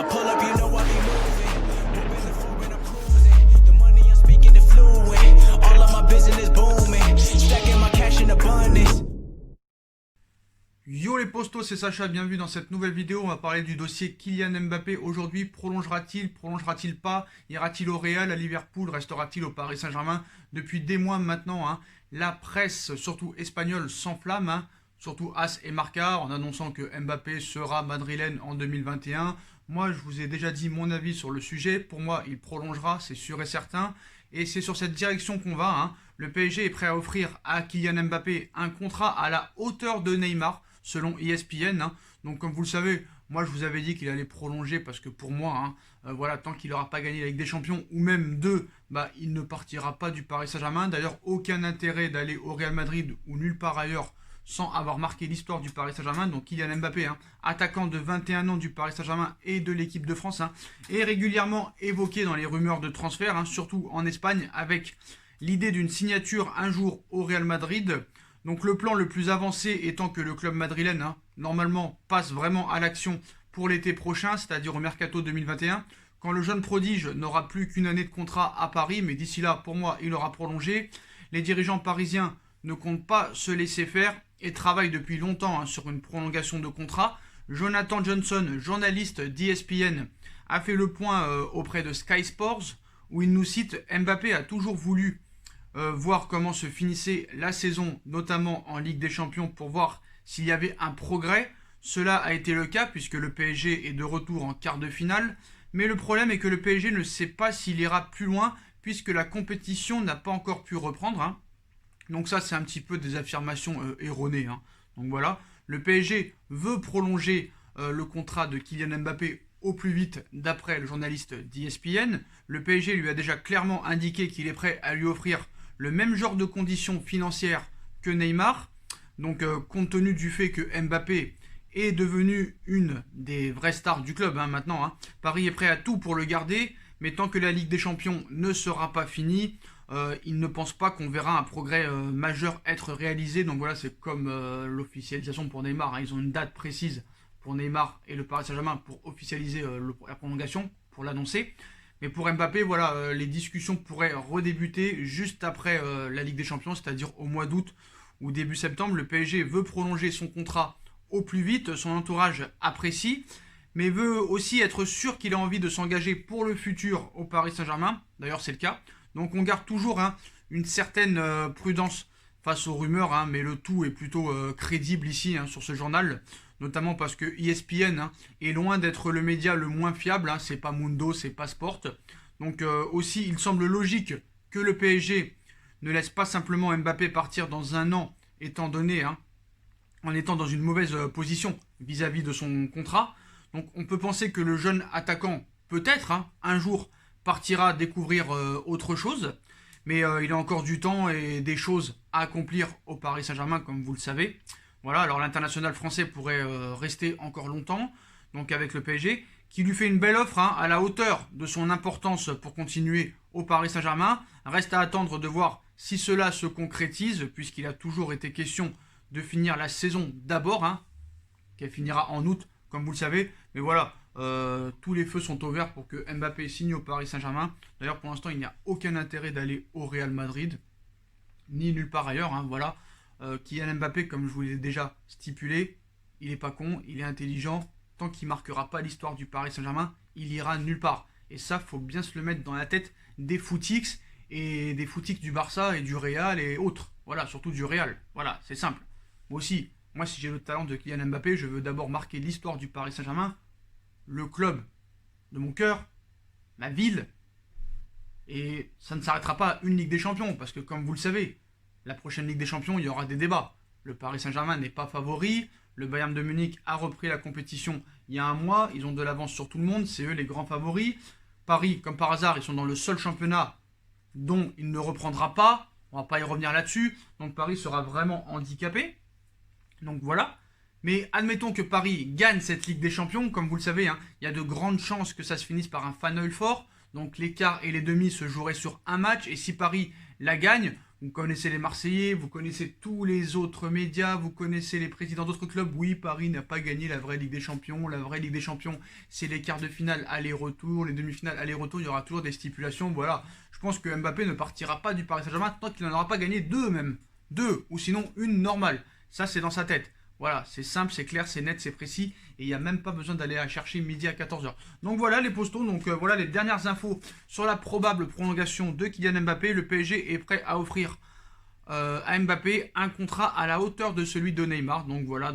I pull up, you know I be moving. Moving the floor and I'm cruising. The money I'm speaking is fluent. All of my business booming. Stacking my cash in abundance. Yo les postos, c'est Sacha, bienvenue dans cette nouvelle vidéo. On va parler du dossier Kylian Mbappé. Aujourd'hui, prolongera-t-il pas? Ira-t-il au Real, à Liverpool? Restera-t-il au Paris Saint-Germain? Depuis des mois maintenant, la presse, surtout espagnole, s'enflamme, surtout AS et Marca, en annonçant que Mbappé sera madrilène en 2021. Moi, je vous ai déjà dit mon avis sur le sujet. Pour moi, il prolongera, c'est sûr et certain. Et c'est sur cette direction qu'on va. Le PSG est prêt à offrir à Kylian Mbappé un contrat à la hauteur de Neymar, selon ESPN. Donc comme vous le savez, moi je vous avais dit qu'il allait prolonger parce que pour moi, voilà, tant qu'il n'aura pas gagné la Ligue des Champions ou même deux, il ne partira pas du Paris Saint-Germain. D'ailleurs, aucun intérêt d'aller au Real Madrid ou nulle part ailleurs sans avoir marqué l'histoire du Paris Saint-Germain. Donc Kylian Mbappé, attaquant de 21 ans du Paris Saint-Germain et de l'équipe de France, est régulièrement évoqué dans les rumeurs de transfert, surtout en Espagne, avec l'idée d'une signature un jour au Real Madrid. Donc le plan le plus avancé étant que le club madrilène, normalement, passe vraiment à l'action pour l'été prochain, c'est-à-dire au Mercato 2021, quand le jeune prodige n'aura plus qu'une année de contrat à Paris, mais d'ici là, pour moi, il aura prolongé. Les dirigeants parisiens ne comptent pas se laisser faire et travaillent depuis longtemps sur une prolongation de contrat. Jonathan Johnson, journaliste d'ESPN, a fait le point auprès de Sky Sports, où il nous cite « Mbappé a toujours voulu voir comment se finissait la saison, notamment en Ligue des Champions, pour voir s'il y avait un progrès. Cela a été le cas puisque le PSG est de retour en quart de finale. Mais le problème est que le PSG ne sait pas s'il ira plus loin puisque la compétition n'a pas encore pu reprendre. Donc ça, c'est un petit peu des affirmations erronées. Donc voilà, le PSG veut prolonger le contrat de Kylian Mbappé au plus vite, d'après le journaliste d'ESPN. Le PSG lui a déjà clairement indiqué qu'il est prêt à lui offrir le même genre de conditions financières que Neymar. Donc compte tenu du fait que Mbappé est devenu une des vraies stars du club maintenant, Paris est prêt à tout pour le garder, mais tant que la Ligue des Champions ne sera pas finie, il ne pense pas qu'on verra un progrès majeur être réalisé. Donc voilà, c'est comme l'officialisation pour Neymar, ils ont une date précise pour Neymar et le Paris Saint-Germain pour officialiser la prolongation, pour l'annoncer. Mais pour Mbappé, voilà, les discussions pourraient redébuter juste après la Ligue des Champions, c'est-à-dire au mois d'août ou début septembre. Le PSG veut prolonger son contrat au plus vite, son entourage apprécie, mais veut aussi être sûr qu'il a envie de s'engager pour le futur au Paris Saint-Germain. D'ailleurs, c'est le cas. Donc on garde toujours une certaine prudence face aux rumeurs, mais le tout est plutôt crédible ici sur ce journal, notamment parce que ESPN est loin d'être le média le moins fiable, c'est pas Mundo, c'est pas Sport. Donc aussi, il semble logique que le PSG ne laisse pas simplement Mbappé partir dans un an, étant donné, en étant dans une mauvaise position vis-à-vis de son contrat. Donc on peut penser que le jeune attaquant, peut-être, un jour, partira découvrir autre chose, mais il a encore du temps et des choses à accomplir au Paris Saint-Germain, comme vous le savez. Voilà, alors l'international français pourrait rester encore longtemps, donc avec le PSG, qui lui fait une belle offre à la hauteur de son importance pour continuer au Paris Saint-Germain. Reste à attendre de voir si cela se concrétise, puisqu'il a toujours été question de finir la saison d'abord, qu'elle finira en août, comme vous le savez. Mais voilà, tous les feux sont au vert pour que Mbappé signe au Paris Saint-Germain. D'ailleurs, pour l'instant, il n'y a aucun intérêt d'aller au Real Madrid, ni nulle part ailleurs, voilà. Kylian Mbappé, comme je vous l'ai déjà stipulé, il n'est pas con, il est intelligent. Tant qu'il ne marquera pas l'histoire du Paris Saint-Germain, il ira nulle part. Et ça, faut bien se le mettre dans la tête des footix et des footix du Barça et du Real et autres. Voilà, surtout du Real. Voilà, c'est simple. Moi aussi, si j'ai le talent de Kylian Mbappé, je veux d'abord marquer l'histoire du Paris Saint-Germain, le club de mon cœur, ma ville. Et ça ne s'arrêtera pas à une Ligue des Champions, parce que comme vous le savez, la prochaine Ligue des Champions, il y aura des débats. Le Paris Saint-Germain n'est pas favori. Le Bayern de Munich a repris la compétition il y a un mois. Ils ont de l'avance sur tout le monde. C'est eux les grands favoris. Paris, comme par hasard, ils sont dans le seul championnat dont il ne reprendra pas. On ne va pas y revenir là-dessus. Donc Paris sera vraiment handicapé. Donc voilà. Mais admettons que Paris gagne cette Ligue des Champions. Comme vous le savez, il y a de grandes chances que ça se finisse par un Final Four. Donc les quarts et les demi se joueraient sur un match. Et si Paris la gagne, Vous connaissez les Marseillais, vous connaissez tous les autres médias, vous connaissez les présidents d'autres clubs. Oui, Paris n'a pas gagné la vraie Ligue des Champions. La vraie Ligue des Champions, c'est les quarts de finale aller-retour, les demi-finales aller-retour. Il y aura toujours des stipulations. Voilà, je pense que Mbappé ne partira pas du Paris Saint-Germain tant qu'il n'en aura pas gagné deux même. Deux, ou sinon une normale. Ça, c'est dans sa tête. Voilà, c'est simple, c'est clair, c'est net, c'est précis. Et il n'y a même pas besoin d'aller à chercher midi à 14h. Donc voilà les postons, donc voilà les dernières infos sur la probable prolongation de Kylian Mbappé. Le PSG est prêt à offrir à Mbappé un contrat à la hauteur de celui de Neymar. Donc voilà,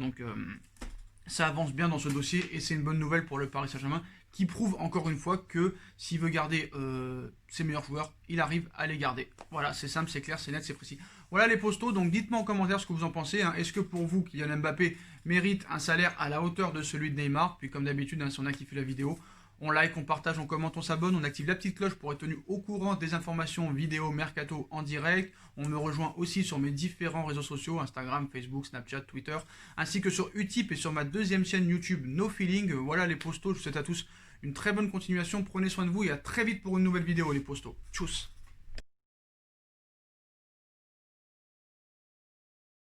ça avance bien dans ce dossier et c'est une bonne nouvelle pour le Paris Saint-Germain qui prouve encore une fois que s'il veut garder ses meilleurs joueurs, il arrive à les garder. Voilà, c'est simple, c'est clair, c'est net, c'est précis. Voilà les postos, donc dites-moi en commentaire ce que vous en pensez. Hein. Est-ce que pour vous, Kylian Mbappé mérite un salaire à la hauteur de celui de Neymar? Puis comme d'habitude, hein, si on a kiffé la vidéo, on like, on partage, on commente, on s'abonne, on active la petite cloche pour être tenu au courant des informations vidéo mercato en direct. On me rejoint aussi sur mes différents réseaux sociaux, Instagram, Facebook, Snapchat, Twitter, ainsi que sur Utip et sur ma deuxième chaîne YouTube No Feeling. Voilà les postos, je vous souhaite à tous une très bonne continuation, prenez soin de vous et à très vite pour une nouvelle vidéo les postos. Tchuss.